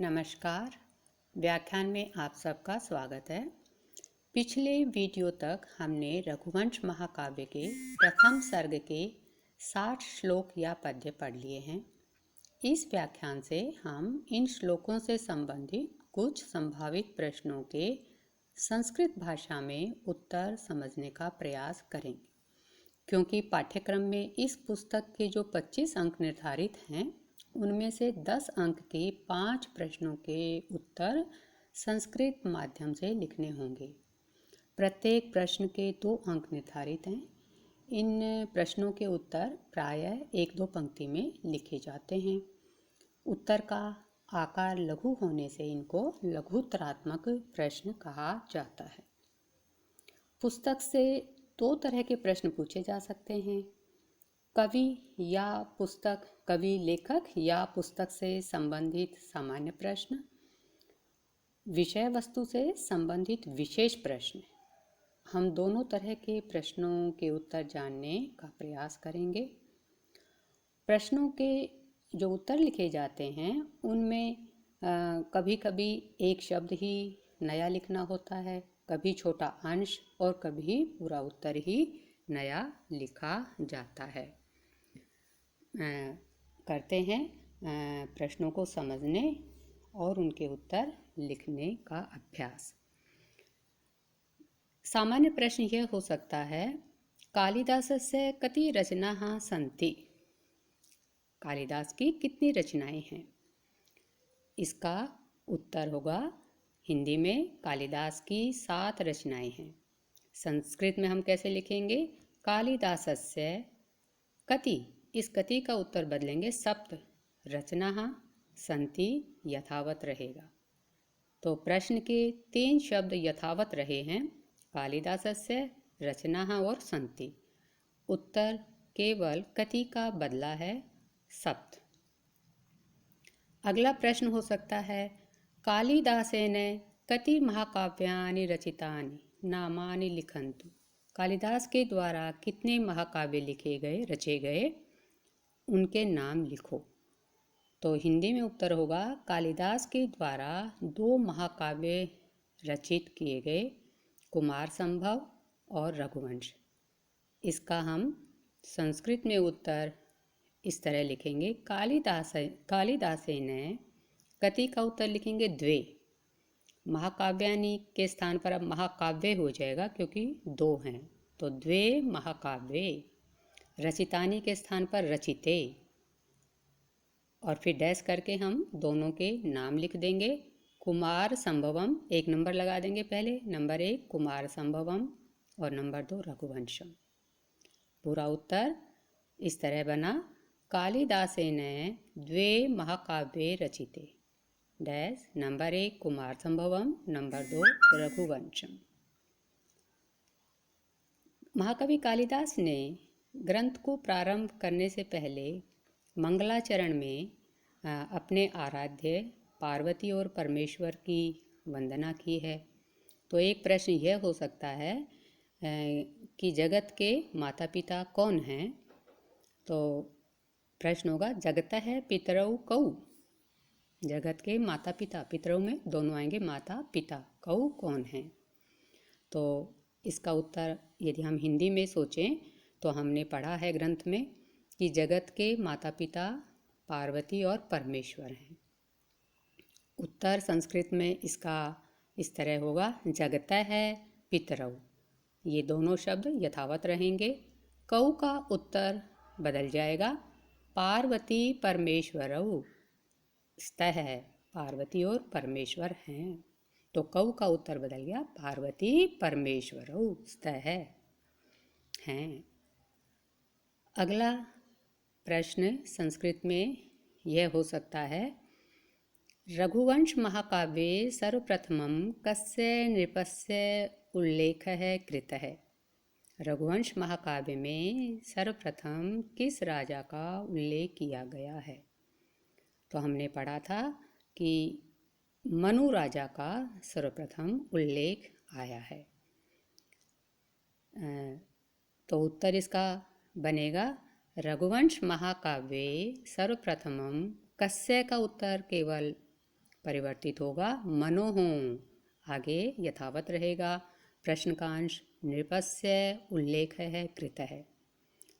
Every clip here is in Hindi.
नमस्कार। व्याख्यान में आप सबका स्वागत है। पिछले वीडियो तक हमने रघुवंश महाकाव्य के प्रथम सर्ग के 60 श्लोक या पद्य पढ़ लिए हैं। इस व्याख्यान से हम इन श्लोकों से संबंधित कुछ संभावित प्रश्नों के संस्कृत भाषा में उत्तर समझने का प्रयास करेंगे। क्योंकि पाठ्यक्रम में इस पुस्तक के जो 25 अंक निर्धारित हैं, उनमें से 10 अंक के 5 प्रश्नों के उत्तर संस्कृत माध्यम से लिखने होंगे। प्रत्येक प्रश्न के 2 अंक निर्धारित हैं। इन प्रश्नों के उत्तर प्रायः 1-2 पंक्ति में लिखे जाते हैं। उत्तर का आकार लघु होने से इनको लघुत्तरात्मक प्रश्न कहा जाता है। पुस्तक से 2 तरह के प्रश्न पूछे जा सकते हैं। कवि या पुस्तक, कवि लेखक या पुस्तक से संबंधित सामान्य प्रश्न, विषय वस्तु से संबंधित विशेष प्रश्न। हम दोनों तरह के प्रश्नों के उत्तर जानने का प्रयास करेंगे। प्रश्नों के जो उत्तर लिखे जाते हैं उनमें कभी कभी एक शब्द ही नया लिखना होता है, कभी छोटा अंश और कभी पूरा उत्तर ही नया लिखा जाता है। करते हैं प्रश्नों को समझने और उनके उत्तर लिखने का अभ्यास। सामान्य प्रश्न यह हो सकता है, कालिदासस्य कति रचनाः सन्ति? कालिदास की कितनी रचनाएं हैं? इसका उत्तर होगा हिंदी में कालिदास की 7 रचनाएं हैं। संस्कृत में हम कैसे लिखेंगे? कालिदासस्य कति, इस कति का उत्तर बदलेंगे सप्त, रचनाः सन्ति यथावत रहेगा। तो प्रश्न के 3 शब्द यथावत रहे हैं, कालिदासस्य, रचनाः और सन्ति। उत्तर केवल कति का बदला है सप्त। अगला प्रश्न हो सकता है, कालिदासेन कति महाकाव्यानि रचितानि नामानि लिखन्तु? कालिदास के द्वारा कितने महाकाव्य लिखे गए, रचे गए, उनके नाम लिखो। तो हिंदी में उत्तर होगा, कालिदास के द्वारा 2 महाकाव्य रचित किए गए, कुमार संभव और रघुवंश। इसका हम संस्कृत में उत्तर इस तरह लिखेंगे, कालिदासेन कति का उत्तर लिखेंगे 2। महाकाव्यानि के स्थान पर अब महाकाव्य हो जाएगा क्योंकि 2 हैं, तो 2 महाकाव्ये। रचितानि के स्थान पर रचिते, और फिर डैश करके हम दोनों के नाम लिख देंगे। कुमार संभवम, 1 नंबर लगा देंगे पहले, नंबर 1 कुमार संभवम और नंबर 2 रघुवंशम। पूरा उत्तर इस तरह बना, कालिदासेन 2 महाकाव्ये रचिते, dash, number 1 Kumar संभवम, number 2 Raghuvamsham. महाकवि कालिदास ने ग्रंथ को प्रारंभ करने से पहले मंगलाचरण में अपने आराध्य पार्वती और परमेश्वर की वंदना की है। तो एक प्रश्न यह हो सकता है कि जगत के माता पिता कौन हैं? तो प्रश्न होगा, जगतः पितरौ कौ? जगत के माता पिता, पितरौ में दोनों आएंगे, माता पिता, कौ कौन हैं? तो इसका उत्तर यदि हम हिंदी में सोचें तो हमने पढ़ा है ग्रंथ में कि जगत के माता पिता पार्वती और परमेश्वर हैं। उत्तर संस्कृत में इसका इस तरह होगा, जगतः पितरौ, ये दोनों शब्द यथावत रहेंगे। कौ का उत्तर बदल जाएगा, पार्वती परमेश्वरौ स्तः, पार्वती और परमेश्वर हैं। तो कौ का उत्तर बदल गया, पार्वती परमेश्वरौ स्तः हैं। अगला प्रश्न संस्कृत में यह हो सकता है, रघुवंश महाकाव्ये सर्वप्रथमं कस्य नृपस्य उल्लेखः कृतः? रघुवंश महाकाव्य में सर्वप्रथम किस राजा का उल्लेख किया गया है? तो हमने पढ़ा था कि मनु राजा का सर्वप्रथम उल्लेख आया है। तो उत्तर इसका बनेगा, रघुवंश महाकाव्ये सर्वप्रथमम, कस्य का उत्तर केवल परिवर्तित होगा मनोः, आगे यथावत रहेगा। प्रश्न का अंश नृपस्य उल्लेख है कृत है।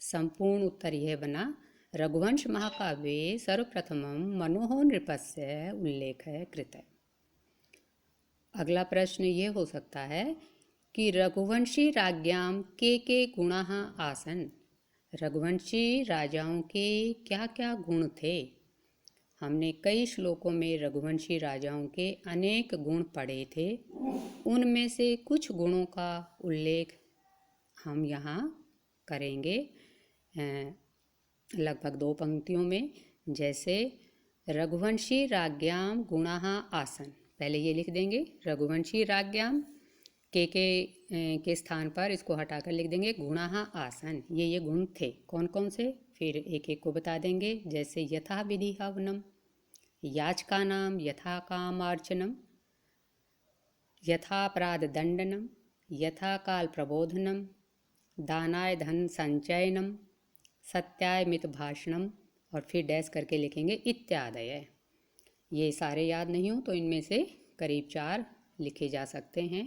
संपूर्ण उत्तर यह बना रघुवंश महाकाव्ये सर्वप्रथमं मनोः नृपस्य उल्लेख कृत है। अगला प्रश्न ये हो सकता है कि रघुवंशी राज्ञां के गुणाः आसन। रघुवंशी राजाओं के क्या क्या गुण थे। हमने कई श्लोकों में रघुवंशी राजाओं के अनेक गुण पढ़े थे। उनमें से कुछ गुणों का उल्लेख हम यहाँ करेंगे लगभग 2 पंक्तियों में। जैसे रघुवंशी राज्ञां गुणाः आसन, पहले ये लिख देंगे रघुवंशी राज्ञां के स्थान पर इसको हटाकर लिख देंगे गुणाः आसन। ये गुण थे कौन कौन से, फिर एक एक को बता देंगे। जैसे यथा विधि हवनम, याचकानां यथा कामार्चनम, यथापराध दंडनम, यथा काल प्रबोधनम, दानाय धन संचयनम, सत्याय मित भाषणम, और फिर डैश करके लिखेंगे इत्यादय। ये सारे याद नहीं हो तो इनमें से करीब 4 लिखे जा सकते हैं।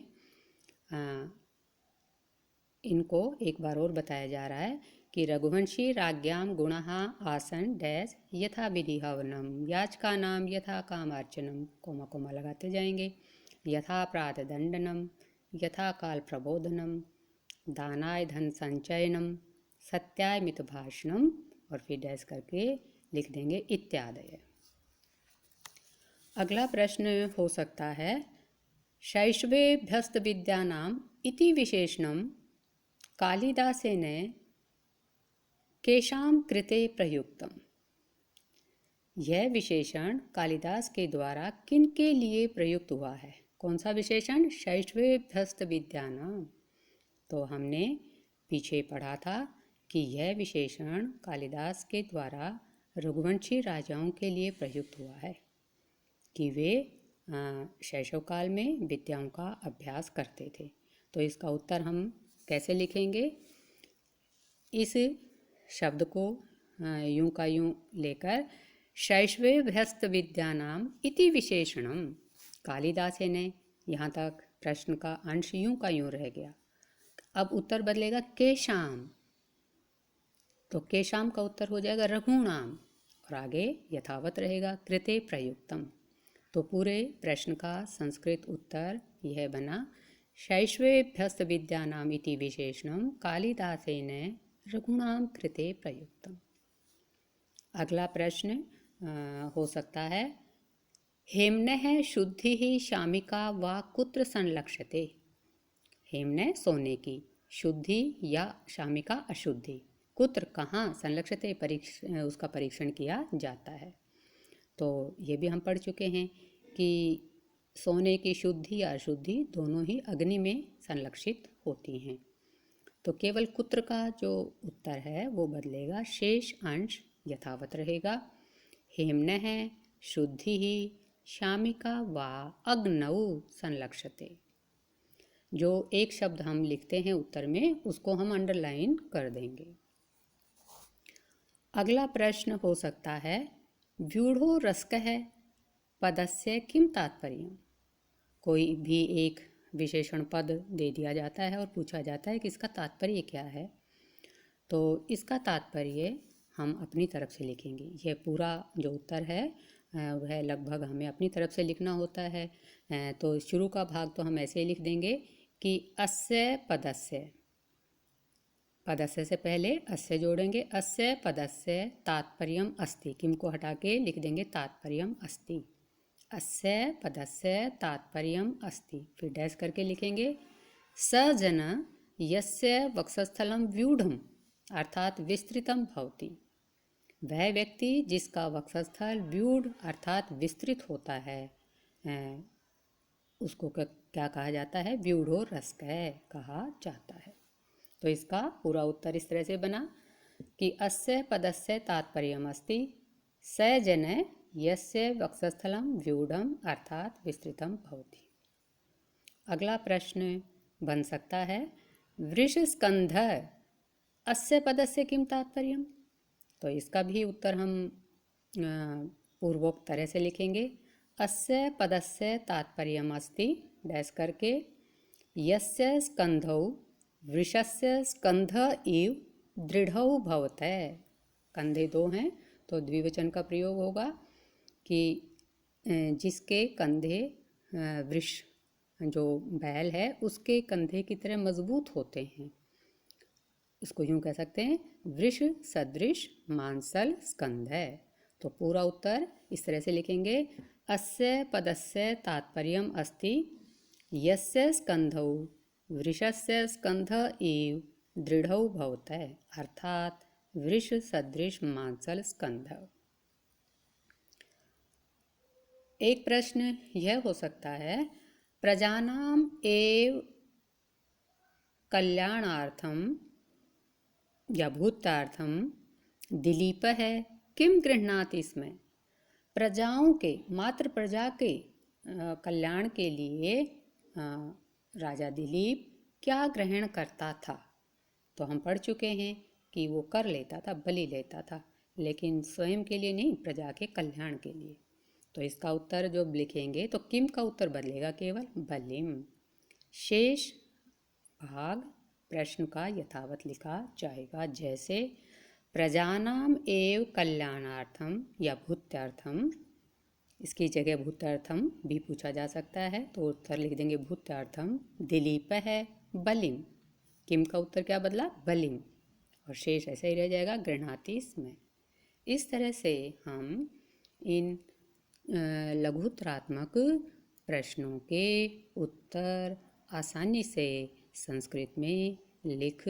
इनको एक बार और बताया जा रहा है कि रघुवंशी राज्ञां गुणाः आसन डैश यथा विधि हवनम, याचकानां यथा कामार्चनम, कोमा कोमा लगाते जाएंगे, यथा प्रात दंडनम, यथा काल प्रबोधनम, दानाय धन संचयनम, सत्याय मित भाषणम, और फिर डैश करके लिख देंगे इत्यादय। अगला प्रश्न हो सकता है शैशवेभ्यस्त विद्यानाम इति विशेषणम कालिदासेन केषां कृते प्रयुक्तम। यह विशेषण कालिदास के द्वारा किन के लिए प्रयुक्त हुआ है। कौन सा विशेषण, शैशवेभ्यस्त विद्यानाम। तो हमने पीछे पढ़ा था कि यह विशेषण कालिदास के द्वारा रघुवंशी राजाओं के लिए प्रयुक्त हुआ है कि वे शैशव काल में विद्याओं का अभ्यास करते थे। तो इसका उत्तर हम कैसे लिखेंगे, इस शब्द को यूं का यूं लेकर शैशवेभ्यस्त विद्यानाम इति विशेषणम कालिदासेन, यहाँ तक प्रश्न का अंश यूं का यूं रह गया। अब उत्तर बदलेगा केशाम, तो केशाम का उत्तर हो जाएगा रघुणाम, और आगे यथावत रहेगा कृते प्रयुक्तम। तो पूरे प्रश्न का संस्कृत उत्तर यह बना शैशवेभ्यस्त विद्यानाम इति विशेषणम कालिदासेन रघुणाम कृते प्रयुक्तम। अगला प्रश्न हो सकता है हेम्नः शुद्धिः शामिका वा कुत्र संलक्ष्यते। हेम्नः सोने की, शुद्धि या शामिका अशुद्धि, कुत्र कहाँ, संलक्ष्यते उसका परीक्षण किया जाता है। तो ये भी हम पढ़ चुके हैं कि सोने की शुद्धि या अशुद्धि दोनों ही अग्नि में संलक्षित होती हैं। तो केवल कुत्र का जो उत्तर है वो बदलेगा, शेष अंश यथावत रहेगा। हेम्नः शुद्धिः शामिका वा अग्नौ संलक्ष्यते। जो एक शब्द हम लिखते हैं उत्तर में उसको हम अंडरलाइन कर देंगे। अगला प्रश्न हो सकता है व्यूढ़ो रस्कः पदस्य किम तात्पर्य। कोई भी एक विशेषण पद दे दिया जाता है और पूछा जाता है कि इसका तात्पर्य क्या है। तो इसका तात्पर्य हम अपनी तरफ से लिखेंगे। यह पूरा जो उत्तर है वह लगभग हमें अपनी तरफ से लिखना होता है। तो शुरू का भाग तो हम ऐसे ही लिख देंगे कि अस्य पदस्य, पदस्य से पहले अस्य जोड़ेंगे, अस्य पदस्य तात्पर्यम अस्ति, किम को हटा के लिख देंगे तात्पर्यम अस्ति, अस्य पदस्य तात्पर्यम अस्ति, फिर डैश करके लिखेंगे स जन यस्य वक्षस्थलम व्यूढ़म अर्थात विस्तृतम भवति। वह व्यक्ति जिसका वक्षस्थल व्यूढ़ अर्थात विस्तृत होता है उसको क्या कहा जाता है, व्यूढ़ो रस्कः कहा जाता है। तो इसका पूरा उत्तर इस तरह से बना कि अस्य पदस्य तात्पर्यम अस्ति स जन यस्य वक्षस्थलम व्यूढ़म अर्थात विस्तृतम भवति। अगला प्रश्न बन सकता है वृषस्कंध अस्य पदस्य किम तात्पर्यम। तो इसका भी उत्तर हम पूर्वोक्त तरह से लिखेंगे। अस्य पदस्य तात्पर्यम् अस्ति डैश करके यस्य स्कंधौ वृषस्य स्कंध इव दृढ़ौ भवते। कंधे दो हैं तो द्विवचन का प्रयोग होगा कि जिसके कंधे वृष जो बैल है उसके कंधे की तरह मजबूत होते हैं। इसको यूँ कह सकते हैं वृष सदृश मांसल स्कंध है। तो पूरा उत्तर इस तरह से लिखेंगे अस्य पदस्य तात्पर्यम् अस्ति यस्य स्कंधौ वृषस्य स्कंध इव दृढ़ौ भवतः, अर्थात वृष सदृश मांसल स्कंध। एक प्रश्न यह हो सकता है प्रजानाम एव कल्याणार्थम या भूतार्थम दिलीप है किम गृह्णाति इसमें। प्रजाओं के मात्र प्रजा के कल्याण के लिए राजा दिलीप क्या ग्रहण करता था। तो हम पढ़ चुके हैं कि वो कर लेता था, बलि लेता था, लेकिन स्वयं के लिए नहीं, प्रजा के कल्याण के लिए। तो इसका उत्तर जो लिखेंगे तो किम का उत्तर बदलेगा केवल बलिम। शेष भाग प्रश्न का यथावत लिखा जाएगा, जैसे प्रजानाम एव कल्याणार्थम या भूत्यार्थम, इसकी जगह भूत्यार्थम भी पूछा जा सकता है तो उत्तर लिख देंगे भूत्यार्थम दिलीप है बलिम। किम का उत्तर क्या बदला, बलिम, और शेष ऐसे ही रह जाएगा गृह्णाति इसमें। इस तरह से हम इन लघुत्तरात्मक प्रश्नों के उत्तर आसानी से संस्कृत में लिख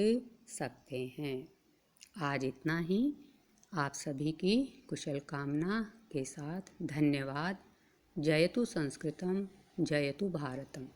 सकते हैं। आज इतना ही। आप सभी की कुशल कामना के साथ धन्यवाद। जयतु संस्कृतम, जयतु भारतम।